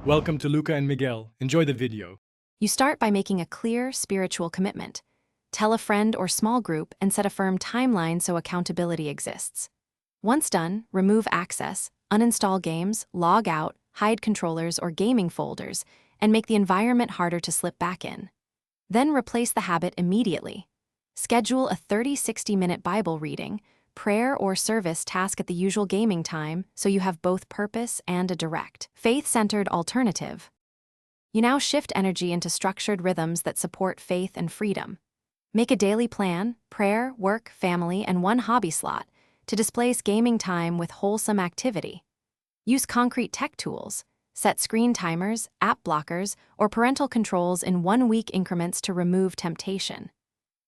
Welcome to Luca and Miguel. Enjoy the video. You start by making a clear spiritual commitment. Tell a friend or small group and set a firm timeline so accountability exists. Once done, remove access, uninstall games, log out, hide controllers or gaming folders, and make the environment harder to slip back in. Then replace the habit immediately. Schedule a 30-60-minute Bible reading, prayer or service task at the usual gaming time so you have both purpose and a direct, faith-centered alternative. You now shift energy into structured rhythms that support faith and freedom. Make a daily plan, prayer, work, family, and one hobby slot to displace gaming time with wholesome activity. Use concrete tech tools. Set screen timers, app blockers, or parental controls in 1-week increments to remove temptation.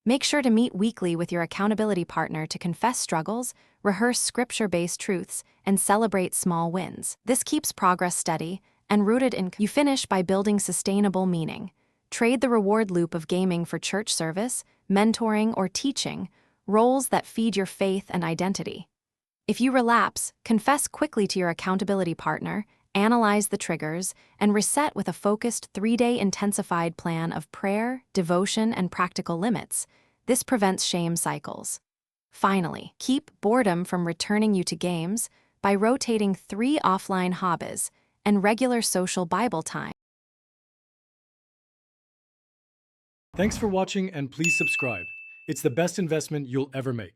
Make sure to meet weekly with your accountability partner to confess struggles, rehearse scripture-based truths, and celebrate small wins. This keeps progress steady and rooted in. You finish by building sustainable meaning. Trade the reward loop of gaming for church service, mentoring, or teaching, roles that feed your faith and identity. If you relapse, confess quickly to your accountability partner, analyze the triggers, and reset with a focused 3-day intensified plan of prayer, devotion, and practical limits. This prevents shame cycles. Finally, keep boredom from returning you to games by rotating 3 offline hobbies and regular social Bible time. Thanks for watching and please subscribe. It's the best investment you'll ever make.